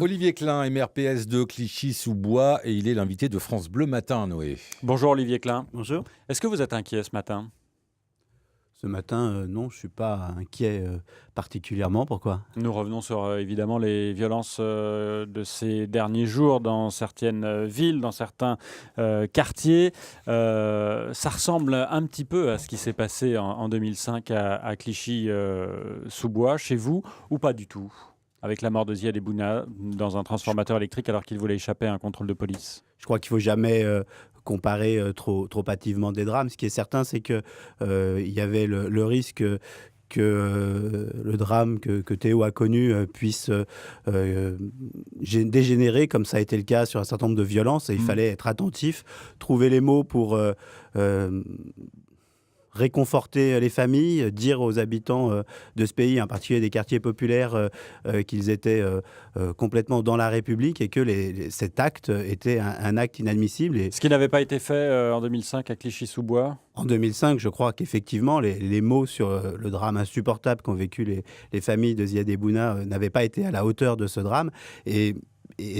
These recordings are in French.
Olivier Klein, MRPS de Clichy-sous-Bois, et il est l'invité de France Bleu Matin, Noé. Bonjour Olivier Klein. Bonjour. Est-ce que vous êtes inquiet ce matin? Ce matin, non, je ne suis pas inquiet particulièrement. Pourquoi? Nous revenons sur évidemment les violences de ces derniers jours dans certaines villes, dans certains quartiers. Ça ressemble un petit peu à ce qui s'est passé en 2005 à Clichy-sous-Bois, chez vous, ou pas du tout? Avec la mort de Ziad Ebouna dans un transformateur électrique alors qu'il voulait échapper à un contrôle de police. Je crois qu'il ne faut jamais comparer trop hâtivement des drames. Ce qui est certain, c'est qu'il y avait le risque que le drame que Théo a connu puisse dégénérer, comme ça a été le cas sur un certain nombre de violences. Et il fallait être attentif, trouver les mots pour réconforter les familles, dire aux habitants de ce pays, en particulier des quartiers populaires, qu'ils étaient complètement dans la République et que cet acte était un acte inadmissible. Et Ce qui n'avait pas été fait en 2005 à Clichy-sous-Bois. en 2005, je crois qu'effectivement, les mots sur le drame insupportable qu'ont vécu les familles de Ziad Ebouna n'avaient pas été à la hauteur de ce drame. Et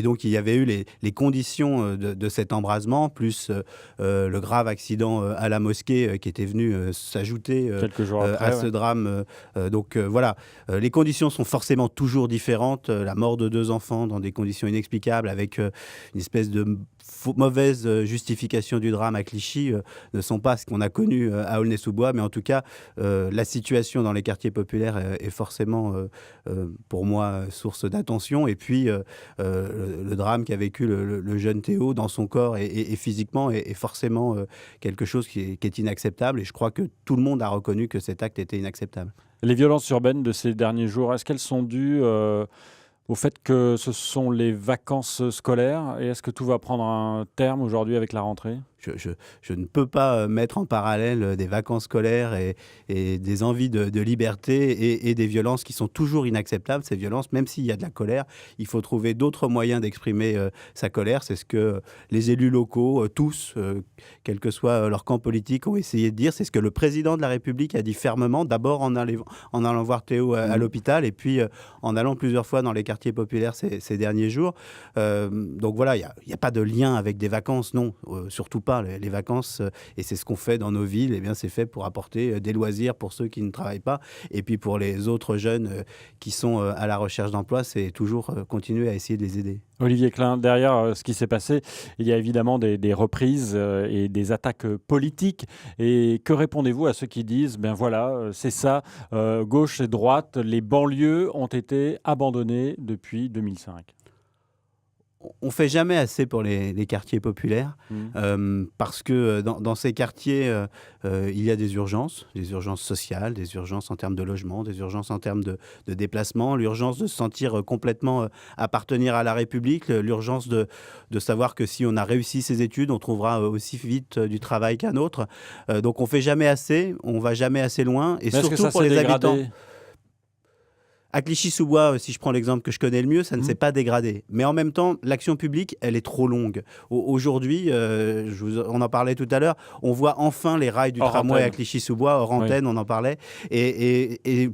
donc, il y avait eu les conditions de cet embrasement, plus le grave accident à la mosquée qui était venu s'ajouter Quelques jours à après, ce ouais. drame. Donc, voilà, les conditions sont forcément toujours différentes. La mort de 2 enfants dans des conditions inexplicables, avec une espèce de mauvaise justification du drame à Clichy, ne sont pas ce qu'on a connu à Aulnay-sous-Bois. Mais en tout cas, la situation dans les quartiers populaires est forcément, pour moi, source d'attention. Et puis, le drame qu'a vécu le jeune Théo dans son corps et physiquement est forcément quelque chose qui est inacceptable. Et je crois que tout le monde a reconnu que cet acte était inacceptable. Les violences urbaines de ces derniers jours, est-ce qu'elles sont dues au fait que ce sont les vacances scolaires? Et est-ce que tout va prendre un terme aujourd'hui avec la rentrée? Je ne peux pas mettre en parallèle des vacances scolaires et des envies de liberté et des violences qui sont toujours inacceptables. Ces violences, même s'il y a de la colère, il faut trouver d'autres moyens d'exprimer sa colère. C'est ce que les élus locaux, tous, quel que soit leur camp politique, ont essayé de dire. C'est ce que le président de la République a dit fermement, d'abord en allant voir Théo à l'hôpital et puis en allant plusieurs fois dans les quartiers populaires ces derniers jours. Donc voilà, il n'y a pas de lien avec des vacances, non, surtout pas. Les vacances, et c'est ce qu'on fait dans nos villes, eh bien, c'est fait pour apporter des loisirs pour ceux qui ne travaillent pas. Et puis pour les autres jeunes qui sont à la recherche d'emploi, c'est toujours continuer à essayer de les aider. Olivier Klein, derrière ce qui s'est passé, il y a évidemment des reprises et des attaques politiques. Et que répondez-vous à ceux qui disent, ben voilà, c'est ça, gauche et droite, les banlieues ont été abandonnées depuis 2005? On ne fait jamais assez pour les quartiers populaires parce que dans ces quartiers, il y a des urgences sociales, des urgences en termes de logement, des urgences en termes de déplacement, l'urgence de se sentir complètement appartenir à la République, l'urgence de savoir que si on a réussi ses études, on trouvera aussi vite du travail qu'un autre. Donc on ne fait jamais assez, on ne va jamais assez loin, et Mais est-ce que surtout ça pour s'est les dégradé? habitants. À Clichy-sous-Bois, si je prends l'exemple que je connais le mieux, ça ne s'est pas dégradé. Mais en même temps, l'action publique, elle est trop longue. Aujourd'hui, on en parlait tout à l'heure, on voit enfin les rails du Hors tramway antenne. à Clichy-sous-Bois, hors antenne, on en parlait. Et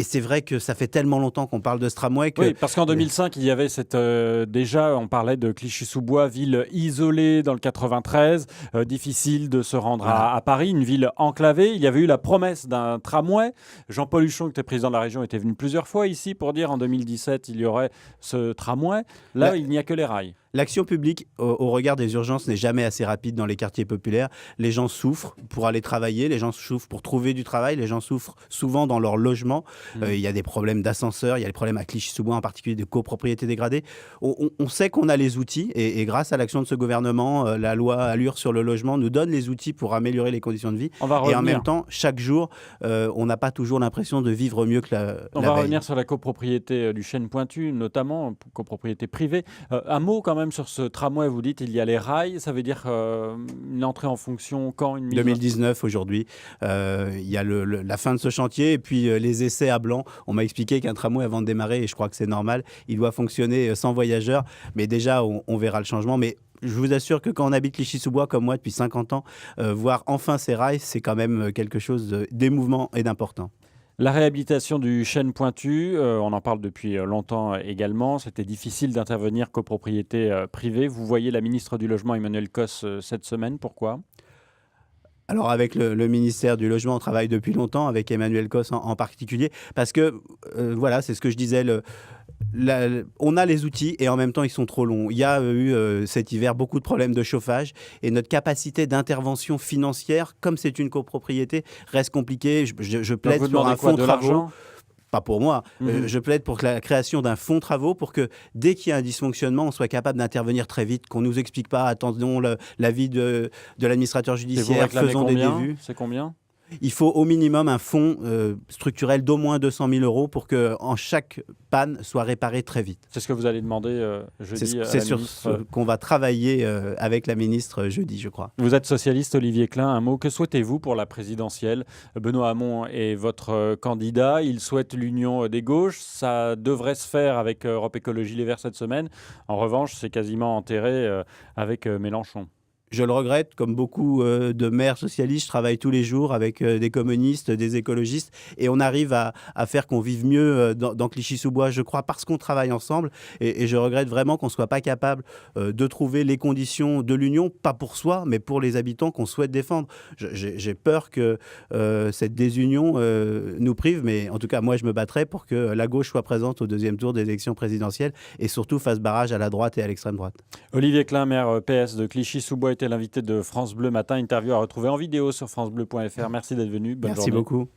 c'est vrai que ça fait tellement longtemps qu'on parle de ce tramway que... Oui, parce qu'en 2005, il y avait déjà, on parlait de Clichy-sous-Bois, ville isolée dans le 93, difficile de se rendre à Paris, une ville enclavée. Il y avait eu la promesse d'un tramway. Jean-Paul Huchon, qui était président de la région, était venu plusieurs fois ici pour dire en 2017, il y aurait ce tramway. Là, il n'y a que les rails. L'action publique, au regard des urgences, n'est jamais assez rapide dans les quartiers populaires. Les gens souffrent pour aller travailler, les gens souffrent pour trouver du travail, les gens souffrent souvent dans leur logement. Il y a des problèmes d'ascenseur, il y a des problèmes à Clichy-sous-Bois, en particulier de copropriété dégradée. On sait qu'on a les outils, et grâce à l'action de ce gouvernement, la loi Allure sur le logement nous donne les outils pour améliorer les conditions de vie. On va Et en revenir. même temps, chaque jour, on n'a pas toujours l'impression de vivre mieux que On la va veille. revenir sur la copropriété du Chêne Pointu, notamment copropriété privée. Un mot quand même sur ce tramway. Vous dites il y a les rails, ça veut dire une entrée en fonction quand, une mise 2019 aujourd'hui, il y a la fin de ce chantier et puis les essais à blanc. On m'a expliqué qu'un tramway, avant de démarrer, et je crois que c'est normal, il doit fonctionner sans voyageurs, mais déjà on verra le changement. Mais je vous assure que quand on habite Clichy-sous-Bois comme moi depuis 50 ans, voir enfin ces rails, c'est quand même quelque chose d'émouvant et d'important. La réhabilitation du chêne pointu, on en parle depuis longtemps également. C'était difficile d'intervenir copropriété privée. Vous voyez la ministre du Logement, Emmanuelle Causse, cette semaine. Pourquoi? Alors avec le ministère du Logement, on travaille depuis longtemps, avec Emmanuelle Causse en particulier, parce que, voilà, c'est ce que je disais, on a les outils et en même temps ils sont trop longs. Il y a eu cet hiver beaucoup de problèmes de chauffage et notre capacité d'intervention financière, comme c'est une copropriété, reste compliquée. Je Donc plaide vous sur demandez un quoi? fonds De travaux. l'argent? Pas pour moi. Je plaide pour la création d'un fonds travaux pour que dès qu'il y a un dysfonctionnement, on soit capable d'intervenir très vite, qu'on ne nous explique pas, attendons l'avis de l'administrateur Et vous judiciaire, réclamez faisons des combien? dévues. C'est combien? Il faut au minimum un fonds structurel d'au moins 200 000 euros pour que en chaque panne soit réparé très vite. C'est ce que vous allez demander jeudi à C'est la sur ministre. ce qu'on va travailler avec la ministre jeudi, je crois. Vous êtes socialiste, Olivier Klein. Un mot, que souhaitez-vous pour la présidentielle? Benoît Hamon est votre candidat. Il souhaite l'union des gauches. Ça devrait se faire avec Europe Écologie Les Verts cette semaine. En revanche, c'est quasiment enterré avec Mélenchon. Je le regrette, comme beaucoup de maires socialistes, je travaille tous les jours avec des communistes, des écologistes, et on arrive à faire qu'on vive mieux dans Clichy-sous-Bois, je crois, parce qu'on travaille ensemble. Et je regrette vraiment qu'on ne soit pas capable de trouver les conditions de l'union, pas pour soi, mais pour les habitants qu'on souhaite défendre. J'ai peur que cette désunion nous prive, mais en tout cas, moi, je me battrai pour que la gauche soit présente au deuxième tour des élections présidentielles et surtout fasse barrage à la droite et à l'extrême droite. Olivier Klein, maire PS de Clichy-sous-Bois, était l'invité de France Bleu Matin. Interview à retrouver en vidéo sur francebleu.fr. Merci d'être venu. Bonne journée. Merci beaucoup.